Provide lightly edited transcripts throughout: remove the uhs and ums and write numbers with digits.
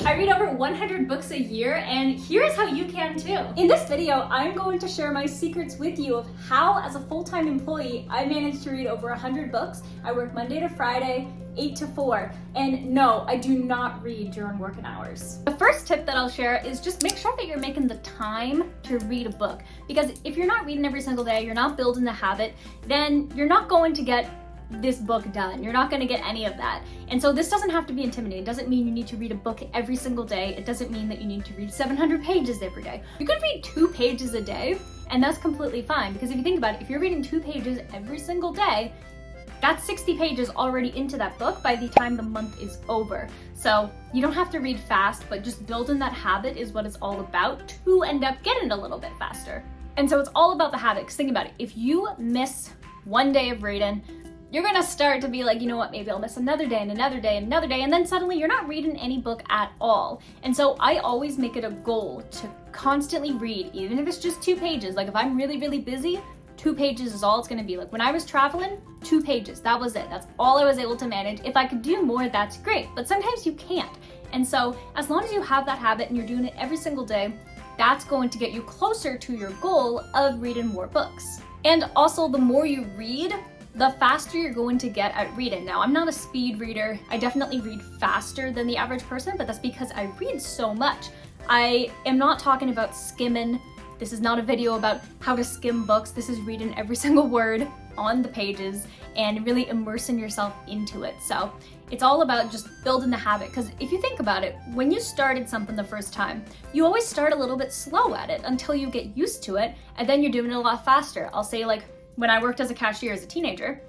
I read over 100 books a year, and here's how you can too. In this video, I'm going to share my secrets with you of how, as a full-time employee, I managed to read over 100 books. I work Monday to Friday, 8 to 4, and no, I do not read during working hours. The first tip that I'll share is just make sure that you're making the time to read a book, because if you're not reading every single day, you're not building the habit, then you're not going to get this book done. You're not going to get any of that. And so this doesn't have to be intimidating. It doesn't mean you need to read a book every single day. It doesn't mean that you need to read 700 pages every day. You could read 2 pages a day, and that's completely fine, because if you think about it, if you're reading 2 pages every single day, that's 60 pages already into that book by the time the month is over. So you don't have to read fast, but just building that habit is what it's all about to end up getting a little bit faster. And so it's all about the habit, because think about it. If you miss one day of reading, you're gonna start to be like, you know what, maybe I'll miss another day and another day and another day, and then suddenly you're not reading any book at all. And so I always make it a goal to constantly read, even if it's just 2 pages. Like if I'm really, really busy, 2 pages is all it's gonna be. Like when I was traveling, 2 pages, that was it. That's all I was able to manage. If I could do more, that's great, but sometimes you can't. And so as long as you have that habit and you're doing it every single day, that's going to get you closer to your goal of reading more books. And also, the more you read, the faster you're going to get at reading. Now, I'm not a speed reader. I definitely read faster than the average person, but that's because I read so much. I am not talking about skimming. This is not a video about how to skim books. This is reading every single word on the pages and really immersing yourself into it. So it's all about just building the habit, because if you think about it, when you started something the first time, you always start a little bit slow at it until you get used to it, and then you're doing it a lot faster. I'll say, like, when I worked as a cashier as a teenager,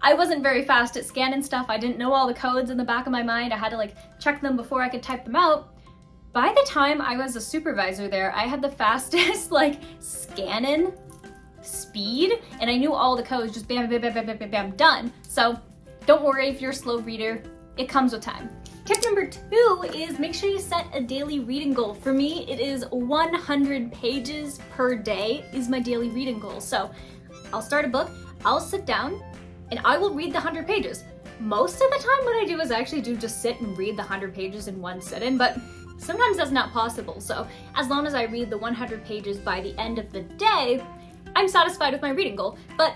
I wasn't very fast at scanning stuff. I didn't know all the codes in the back of my mind. I had to check them before I could type them out. By the time I was a supervisor there, I had the fastest scanning speed, and I knew all the codes, just bam, bam, bam, bam, bam, bam, bam, done. So don't worry if you're a slow reader, it comes with time. Tip number 2 is make sure you set a daily reading goal. For me, it is 100 pages per day is my daily reading goal. So I'll start a book, I'll sit down, and I will read the 100 pages. Most of the time what I do is I actually do just sit and read the 100 pages in one sitting, but sometimes that's not possible. So as long as I read the 100 pages by the end of the day, I'm satisfied with my reading goal. But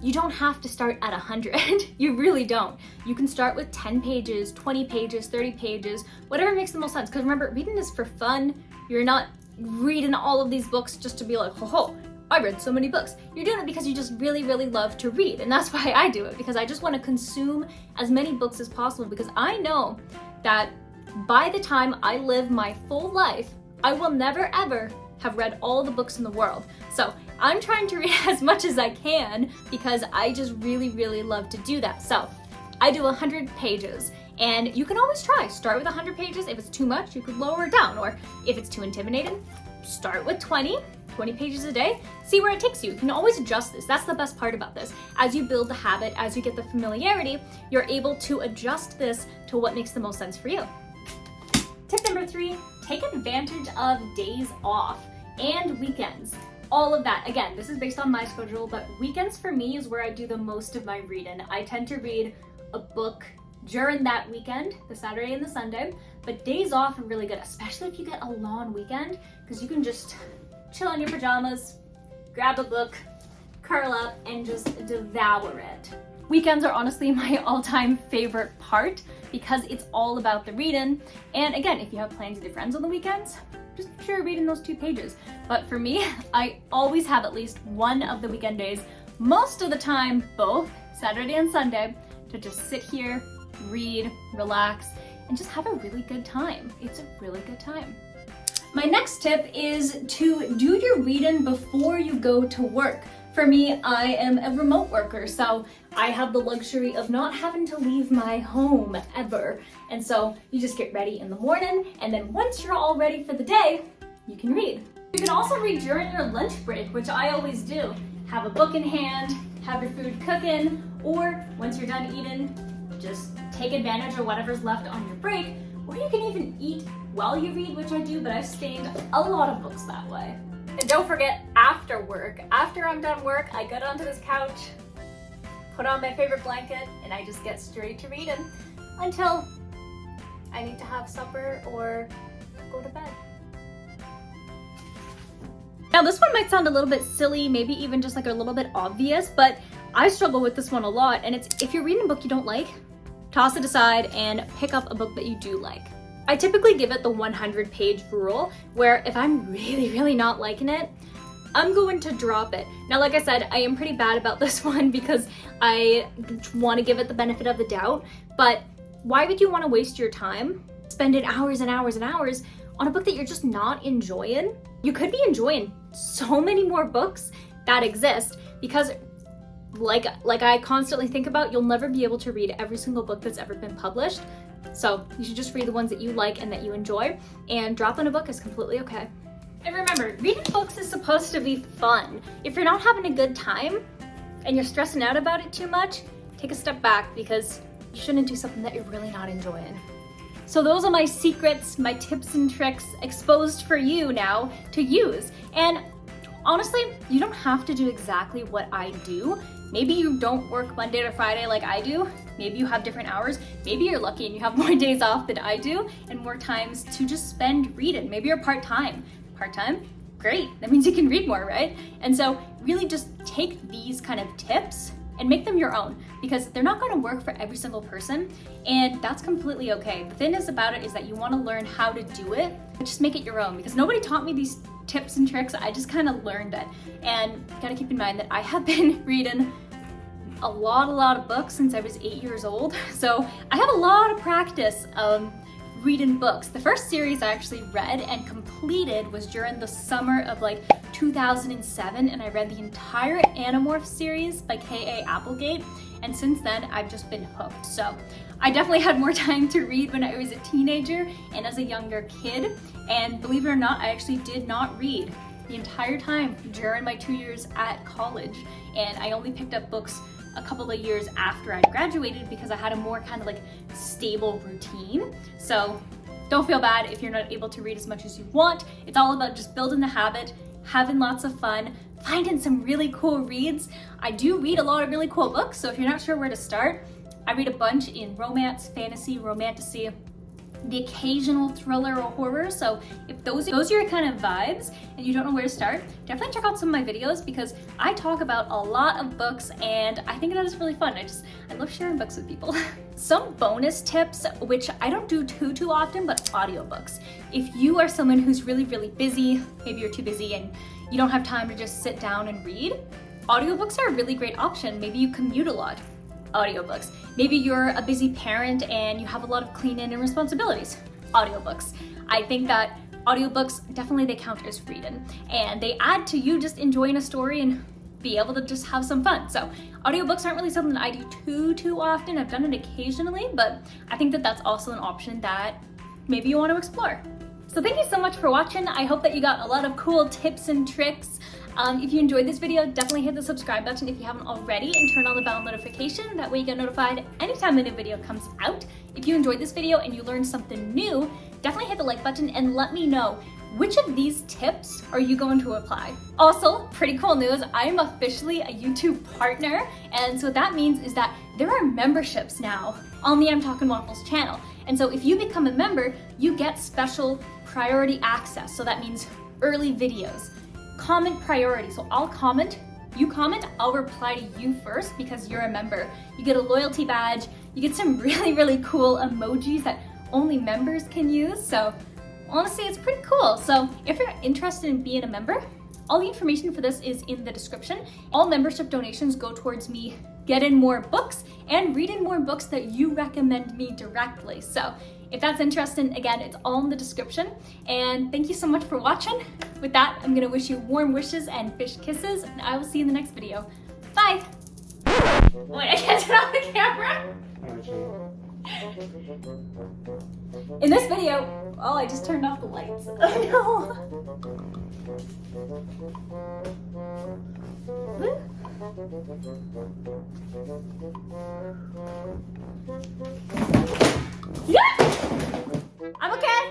you don't have to start at 100. You really don't. You can start with 10 pages, 20 pages, 30 pages, whatever makes the most sense. Because remember, reading is for fun. You're not reading all of these books just to be like, ho ho, I read so many books. You're doing it because you just really, really love to read. And that's why I do it, because I just want to consume as many books as possible, because I know that by the time I live my full life, I will never ever have read all the books in the world. So I'm trying to read as much as I can because I just really, really love to do that. So I do 100 pages, and you can always try. Start with 100 pages. If it's too much, you could lower it down. Or if it's too intimidating, start with 20 pages a day, see where it takes you. You can always adjust this. That's the best part about this. As you build the habit, as you get the familiarity, you're able to adjust this to what makes the most sense for you. Tip number 3, take advantage of days off and weekends. All of that. Again, this is based on my schedule, but weekends for me is where I do the most of my reading. I tend to read a book during that weekend, the Saturday and the Sunday, but days off are really good, especially if you get a long weekend, because you can just chill in your pajamas, grab a book, curl up, and just devour it. Weekends are honestly my all-time favorite part because it's all about the reading. And again, if you have plans with your friends on the weekends, just make sure you're reading those 2 pages. But for me, I always have at least one of the weekend days, most of the time, both Saturday and Sunday, to just sit here, read, relax, and just have a really good time. It's a really good time. My next tip is to do your reading before you go to work. For me, I am a remote worker, so I have the luxury of not having to leave my home ever. And so you just get ready in the morning, and then once you're all ready for the day, you can read. You can also read during your lunch break, which I always do. Have a book in hand, have your food cooking, or once you're done eating, just take advantage of whatever's left on your break, or you can even eat while you read, which I do, but I've stained a lot of books that way. And don't forget, after work, after I'm done work, I get onto this couch, put on my favorite blanket, and I just get straight to reading until I need to have supper or go to bed. Now this one might sound a little bit silly, maybe even just like a little bit obvious, but I struggle with this one a lot, and it's if you're reading a book you don't like, toss it aside and pick up a book that you do like. I typically give it the 100-page rule, where if I'm really not liking it, I'm going to drop it. Now, like I said, I am pretty bad about this one because I want to give it the benefit of the doubt, but why would you want to waste your time spending hours and hours and hours on a book that you're just not enjoying? You could be enjoying so many more books that exist, because like I constantly think about, you'll never be able to read every single book that's ever been published. So you should just read the ones that you like and that you enjoy, and dropping a book is completely okay. And remember, reading books is supposed to be fun. If you're not having a good time and you're stressing out about it too much, take a step back, because you shouldn't do something that you're really not enjoying. So those are my secrets, my tips and tricks exposed for you now to use. And honestly, you don't have to do exactly what I do. Maybe you don't work Monday to Friday like I do. Maybe you have different hours. Maybe you're lucky and you have more days off than I do and more times to just spend reading. Maybe you're part-time. Part-time? Great, that means you can read more, right? And so really just take these kind of tips and make them your own, because they're not gonna work for every single person, and that's completely okay. The thing is about it is that you wanna learn how to do it, but just make it your own, because nobody taught me these tips and tricks. I just kind of learned it. And you gotta keep in mind that I have been reading a lot of books since I was 8 years old. So I have a lot of practice reading books. The first series I actually read and completed was during the summer of like 2007, and I read the entire Animorph series by K.A. Applegate, and since then I've just been hooked. So I definitely had more time to read when I was a teenager and as a younger kid, and believe it or not, I actually did not read the entire time during my 2 years at college, and I only picked up books a couple of years after I graduated because I had a more kind of like stable routine. So don't feel bad if you're not able to read as much as you want. It's all about just building the habit, having lots of fun, finding some really cool reads. I do read a lot of really cool books, so if you're not sure where to start, I read a bunch in romance, fantasy, romantasy, the occasional thriller or horror. So if those are your kind of vibes and you don't know where to start, definitely check out some of my videos, because I talk about a lot of books and I think that is really fun. I love sharing books with people. Some bonus tips, which I don't do too often, but audiobooks. If you are someone who's really busy, maybe you're too busy and you don't have time to just sit down and read, audiobooks are a really great option. Maybe you commute a lot. Audiobooks. Maybe you're a busy parent and you have a lot of cleaning and responsibilities. Audiobooks. I think that audiobooks, definitely they count as reading, and they add to you just enjoying a story and be able to just have some fun. So audiobooks aren't really something that I do too often. I've done it occasionally, but I think that that's also an option that maybe you want to explore. So thank you so much for watching. I hope that you got a lot of cool tips and tricks. If you enjoyed this video, definitely hit the subscribe button if you haven't already, and turn on the bell notification. That way you get notified anytime a new video comes out. If you enjoyed this video and you learned something new, definitely hit the like button and let me know which of these tips are you going to apply. Also, pretty cool news, I am officially a YouTube partner, and so what that means is that there are memberships now on the I'm Talking Waffles channel. And so if you become a member, you get special priority access. So that means early videos, comment priority. So I'll comment, you comment, I'll reply to you first because you're a member. You get a loyalty badge, you get some really cool emojis that only members can use. So honestly, it's pretty cool. So if you're interested in being a member, all the information for this is in the description. All membership donations go towards me getting more books and reading more books that you recommend me directly. So if that's interesting, again, it's all in the description. And thank you so much for watching. With that, I'm gonna wish you warm wishes and fish kisses, and I will see you in the next video. Bye! Wait, I can't turn off the camera? In this video, oh, I just turned off the lights. Oh no! Yeah! I'm okay!